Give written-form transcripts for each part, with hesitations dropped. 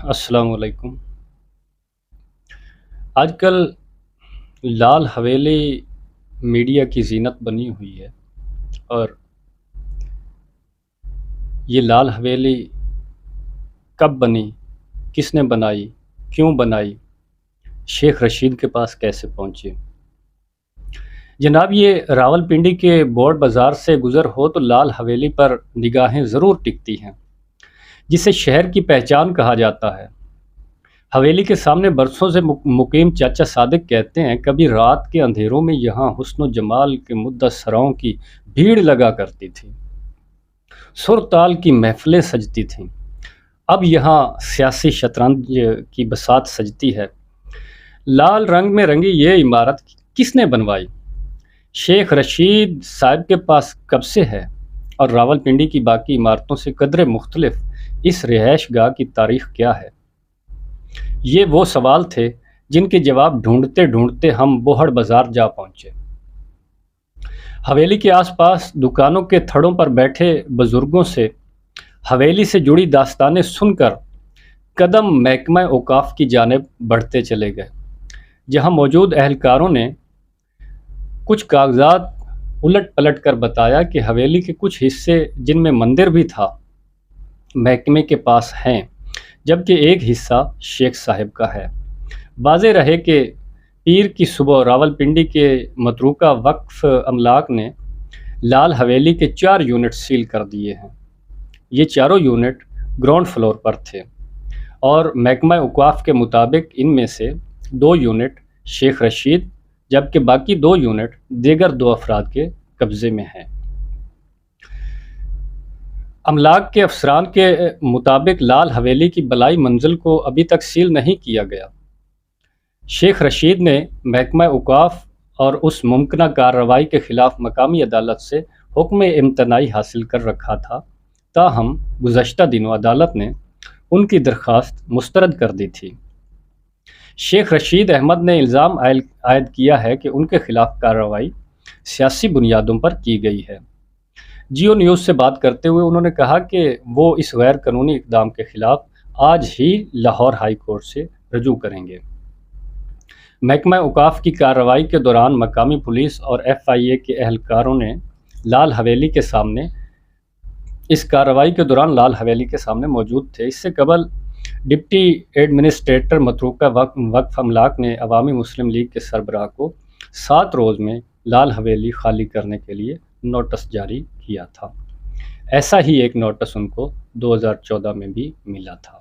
السلام علیکم۔ آج کل لال حویلی میڈیا کی زینت بنی ہوئی ہے، اور یہ لال حویلی کب بنی، کس نے بنائی، کیوں بنائی، شیخ رشید کے پاس کیسے پہنچی؟ جناب، یہ راولپنڈی کے بورڈ بازار سے گزر ہو تو لال حویلی پر نگاہیں ضرور ٹکتی ہیں، جسے شہر کی پہچان کہا جاتا ہے۔ حویلی کے سامنے برسوں سے مقیم چاچا صادق کہتے ہیں، کبھی رات کے اندھیروں میں یہاں حسن و جمال کے مدعا سراؤں کی بھیڑ لگا کرتی تھی، سر تال کی محفلیں سجتی تھیں۔ اب یہاں سیاسی شطرنج کی بساط سجتی ہے۔ لال رنگ میں رنگی یہ عمارت کس نے بنوائی؟ شیخ رشید صاحب کے پاس کب سے ہے، اور راولپنڈی کی باقی عمارتوں سے قدرے مختلف اس رہائش گاہ کی تاریخ کیا ہے؟ یہ وہ سوال تھے جن کے جواب ڈھونڈتے ڈھونڈتے ہم بوہڑ بازار جا پہنچے۔ حویلی کے آس پاس دکانوں کے تھڑوں پر بیٹھے بزرگوں سے حویلی سے جڑی داستانیں سن کر قدم محکمہ اوقاف کی جانب بڑھتے چلے گئے، جہاں موجود اہلکاروں نے کچھ کاغذات الٹ پلٹ کر بتایا کہ حویلی کے کچھ حصے جن میں مندر بھی تھا محکمے کے پاس ہیں، جبکہ ایک حصہ شیخ صاحب کا ہے۔ واضح رہے کہ پیر کی صبح راولپنڈی کے متروکہ وقف املاک نے لال حویلی کے 4 یونٹ سیل کر دیے ہیں۔ یہ چاروں یونٹ گراؤنڈ فلور پر تھے، اور محکمہ اوقاف کے مطابق ان میں سے 2 یونٹ شیخ رشید، جبکہ باقی 2 یونٹ دیگر 2 افراد کے قبضے میں ہیں۔ املاک کے افسران کے مطابق لال حویلی کی بلائی منزل کو ابھی تک سیل نہیں کیا گیا۔ شیخ رشید نے محکمہ اوقاف اور اس ممکنہ کارروائی کے خلاف مقامی عدالت سے حکم امتناعی حاصل کر رکھا تھا، تاہم گزشتہ دنوں عدالت نے ان کی درخواست مسترد کر دی تھی۔ شیخ رشید احمد نے الزام عائد کیا ہے کہ ان کے خلاف کارروائی سیاسی بنیادوں پر کی گئی ہے۔ جیو نیوز سے بات کرتے ہوئے انہوں نے کہا کہ وہ اس غیر قانونی اقدام کے خلاف آج ہی لاہور ہائی کورٹ سے رجوع کریں گے۔ محکمہ اوقاف کی کارروائی کے دوران مقامی پولیس اور ایف آئی اے کے اہلکاروں نے لال حویلی کے سامنے لال حویلی کے سامنے موجود تھے۔ اس سے قبل ڈپٹی ایڈمنسٹریٹر متروکہ وقف املاک نے عوامی مسلم لیگ کے سربراہ کو 7 روز میں لال حویلی خالی کرنے کے لیے نوٹس جاری کیا تھا۔ ایسا ہی ایک نوٹس ان کو 2014 میں بھی ملا تھا۔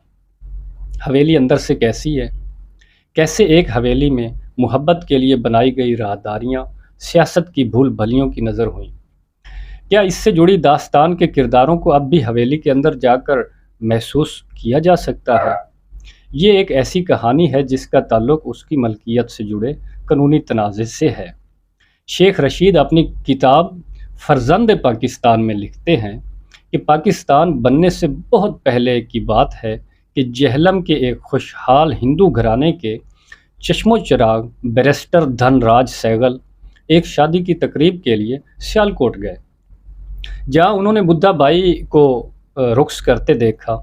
حویلی اندر سے کیسی ہے؟ کیسے ایک حویلی میں محبت کے لیے بنائی گئی راہداریاں سیاست کی بھول بھلیوں کی نظر ہوئیں؟ کیا اس سے جڑی داستان کے کرداروں کو اب بھی حویلی کے اندر جا کر محسوس کیا جا سکتا ہے؟ یہ ایک ایسی کہانی ہے جس کا تعلق اس کی ملکیت سے جڑے قانونی تنازع سے ہے۔ شیخ رشید اپنی کتاب فرزند پاکستان میں لکھتے ہیں کہ پاکستان بننے سے بہت پہلے کی بات ہے کہ جہلم کے ایک خوشحال ہندو گھرانے کے چشم و چراغ بیرسٹر دھن راج سہگل ایک شادی کی تقریب کے لیے سیالکوٹ گئے، جہاں انہوں نے بدھا بائی کو رقص کرتے دیکھا۔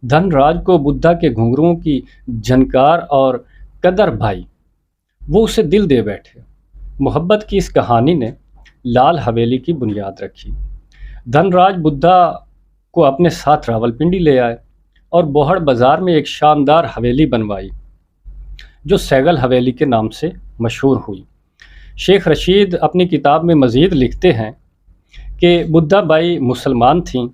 دھن راج کو بدھا کے گھنگروؤں کی جھنکار اور قدر بھائی، وہ اسے دل دے بیٹھے۔ محبت کی اس کہانی نے لال حویلی کی بنیاد رکھی۔ دھن راج بدھا کو اپنے ساتھ راولپنڈی لے آئے اور بوہڑ بازار میں ایک شاندار حویلی بنوائی، جو سہگل حویلی کے نام سے مشہور ہوئی۔ شیخ رشید اپنی کتاب میں مزید لکھتے ہیں کہ بدھا بائی مسلمان تھیں،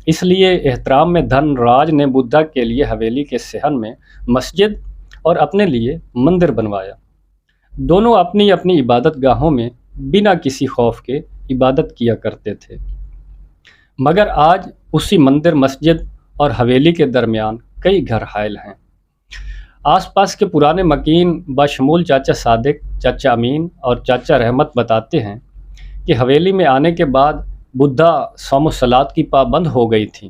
اس لیے احترام میں دھن راج نے بدھا کے لیے حویلی کے صحن میں مسجد اور اپنے لیے مندر بنوایا۔ دونوں اپنی اپنی عبادت گاہوں میں بنا کسی خوف کے عبادت کیا کرتے تھے، مگر آج اسی مندر، مسجد اور حویلی کے درمیان کئی گھر حائل ہیں۔ آس پاس کے پرانے مکین بشمول چاچا صادق، چاچا امین اور چاچا رحمت بتاتے ہیں کہ حویلی میں آنے کے بعد بدھا صوم و صلات کی پابند ہو گئی تھی۔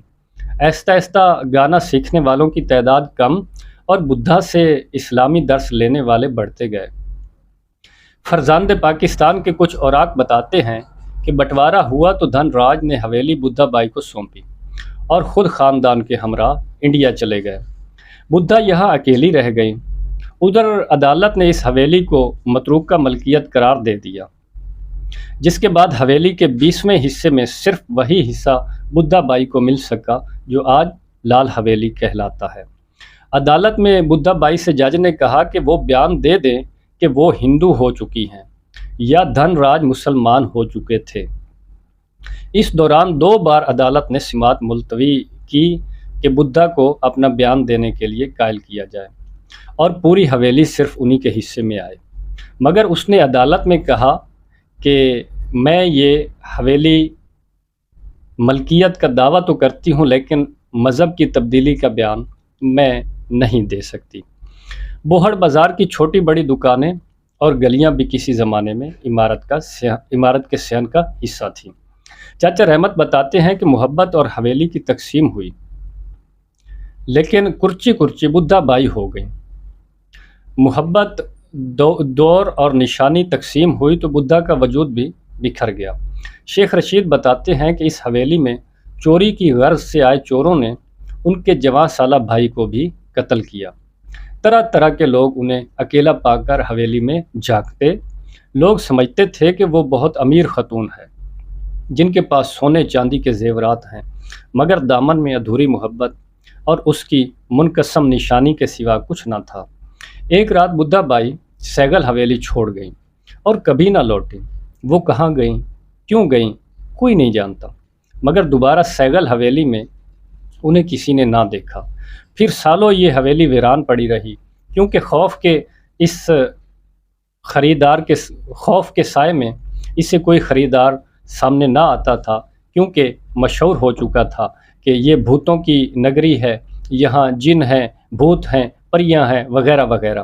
آہستہ آہستہ گانا سیکھنے والوں کی تعداد کم اور بدھا سے اسلامی درس لینے والے بڑھتے گئے۔ فرزند پاکستان کے کچھ اوراق بتاتے ہیں کہ بٹوارہ ہوا تو دھن راج نے حویلی بدھا بائی کو سونپی اور خود خاندان کے ہمراہ انڈیا چلے گئے۔ بدھا یہاں اکیلی رہ گئیں۔ ادھر عدالت نے اس حویلی کو متروکہ ملکیت قرار دے دیا، جس کے بعد حویلی کے 20ویں حصے میں صرف وہی حصہ بدھا بائی کو مل سکا جو آج لال حویلی کہلاتا ہے۔ عدالت میں بدھا بائی سے جج نے کہا کہ وہ بیان دے دیں کہ وہ ہندو ہو چکی ہیں یا دھن راج مسلمان ہو چکے تھے۔ اس دوران 2 بار عدالت نے سماعت ملتوی کی کہ بدھا کو اپنا بیان دینے کے لیے قائل کیا جائے اور پوری حویلی صرف انہی کے حصے میں آئے، مگر اس نے عدالت میں کہا کہ میں یہ حویلی ملکیت کا دعویٰ تو کرتی ہوں لیکن مذہب کی تبدیلی کا بیان میں نہیں دے سکتی۔ بوہڑ بازار کی چھوٹی بڑی دکانیں اور گلیاں بھی کسی زمانے میں عمارت کے صحن کا حصہ تھیں۔ چاچا رحمت بتاتے ہیں کہ محبت اور حویلی کی تقسیم ہوئی، لیکن کرچی کرچی بدھا بائی ہو گئیں۔ محبت دور اور نشانی تقسیم ہوئی تو بدھا کا وجود بھی بکھر گیا۔ شیخ رشید بتاتے ہیں کہ اس حویلی میں چوری کی غرض سے آئے چوروں نے ان کے جوان سالہ بھائی کو بھی قتل کیا۔ طرح طرح کے لوگ انہیں اکیلا پا کر حویلی میں جھانکتے۔ لوگ سمجھتے تھے کہ وہ بہت امیر خاتون ہے جن کے پاس سونے چاندی کے زیورات ہیں، مگر دامن میں ادھوری محبت اور اس کی منقسم نشانی کے سوا کچھ نہ تھا۔ ایک رات بدھا بائی سیگل حویلی چھوڑ گئیں اور کبھی نہ لوٹیں۔ وہ کہاں گئیں، کیوں گئیں، کوئی نہیں جانتا، مگر دوبارہ سیگل حویلی میں انہیں کسی نے نہ دیکھا۔ پھر سالوں یہ حویلی ویران پڑی رہی، کیونکہ خوف کے سائے میں اسے کوئی خریدار سامنے نہ آتا تھا، کیونکہ مشہور ہو چکا تھا کہ یہ بھوتوں کی نگری ہے، یہاں جن ہیں، بھوت ہیں، پریاں ہیں، وغیرہ وغیرہ۔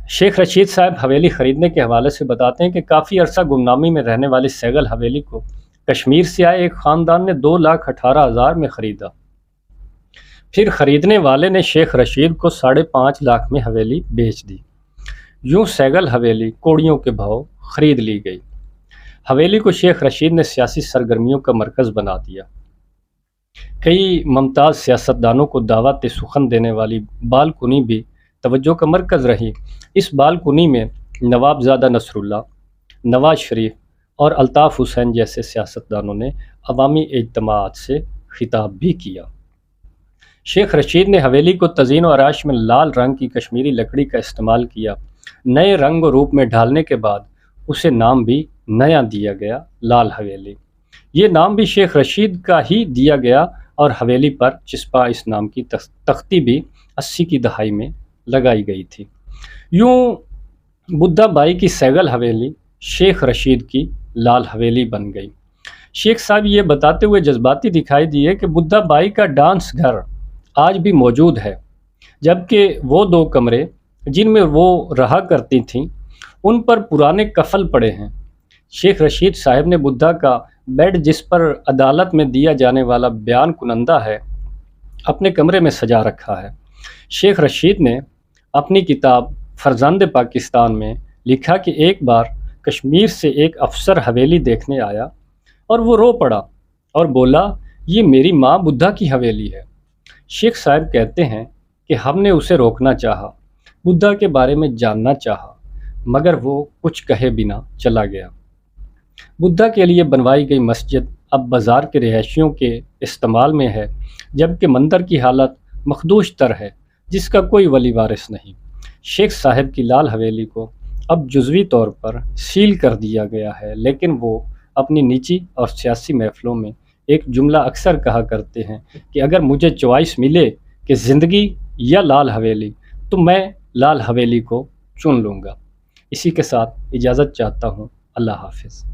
شیخ رشید صاحب حویلی خریدنے کے حوالے سے بتاتے ہیں کہ کافی عرصہ گمنامی میں رہنے والی سیگل حویلی کو کشمیر سے آئے ایک خاندان نے 2,18,000 میں خریدا۔ پھر خریدنے والے نے شیخ رشید کو 5.5 لاکھ میں حویلی بیچ دی۔ یوں سیگل حویلی کوڑیوں کے بھاؤ خرید لی گئی۔ حویلی کو شیخ رشید نے سیاسی سرگرمیوں کا مرکز بنا دیا۔ کئی ممتاز سیاستدانوں کو دعوت سخن دینے والی بالکنی بھی توجہ کا مرکز رہی۔ اس بالکنی میں نواب زادہ نصر اللہ، نواز شریف اور الطاف حسین جیسے سیاستدانوں نے عوامی اجتماعات سے خطاب بھی کیا۔ شیخ رشید نے حویلی کو تزئین و آرائش میں لال رنگ کی کشمیری لکڑی کا استعمال کیا۔ نئے رنگ و روپ میں ڈھالنے کے بعد اسے نام بھی نیا دیا گیا، لال حویلی۔ یہ نام بھی شیخ رشید کا ہی دیا گیا اور حویلی پر چسپاں اس نام کی تختی بھی 80 کی دہائی میں لگائی گئی تھی۔ یوں بدھا بائی کی سیگل حویلی شیخ رشید کی لال حویلی بن گئی۔ شیخ صاحب یہ بتاتے ہوئے جذباتی دکھائی دیے کہ بدھا بائی کا ڈانس گھر آج بھی موجود ہے، جبکہ وہ 2 کمرے جن میں وہ رہا کرتی تھیں ان پر پرانے کفل پڑے ہیں۔ شیخ رشید صاحب نے بدھا کا بیڈ، جس پر عدالت میں دیا جانے والا بیان کنندہ ہے، اپنے کمرے میں سجا رکھا ہے۔ شیخ رشید نے اپنی کتاب فرزند پاکستان میں لکھا کہ ایک بار کشمیر سے ایک افسر حویلی دیکھنے آیا اور وہ رو پڑا اور بولا، یہ میری ماں بدھا کی حویلی ہے۔ شیخ صاحب کہتے ہیں کہ ہم نے اسے روکنا چاہا، بدھا کے بارے میں جاننا چاہا، مگر وہ کچھ کہے بنا چلا گیا۔ بدھا کے لیے بنوائی گئی مسجد اب بازار کے رہائشیوں کے استعمال میں ہے، جبکہ مندر کی حالت مخدوش تر ہے، جس کا کوئی ولی وارث نہیں۔ شیخ صاحب کی لال حویلی کو اب جزوی طور پر سیل کر دیا گیا ہے، لیکن وہ اپنی نجی اور سیاسی محفلوں میں ایک جملہ اکثر کہا کرتے ہیں کہ اگر مجھے چوائس ملے کہ زندگی یا لال حویلی تو میں لال حویلی کو چن لوں گا۔ اسی کے ساتھ اجازت چاہتا ہوں۔ اللہ حافظ۔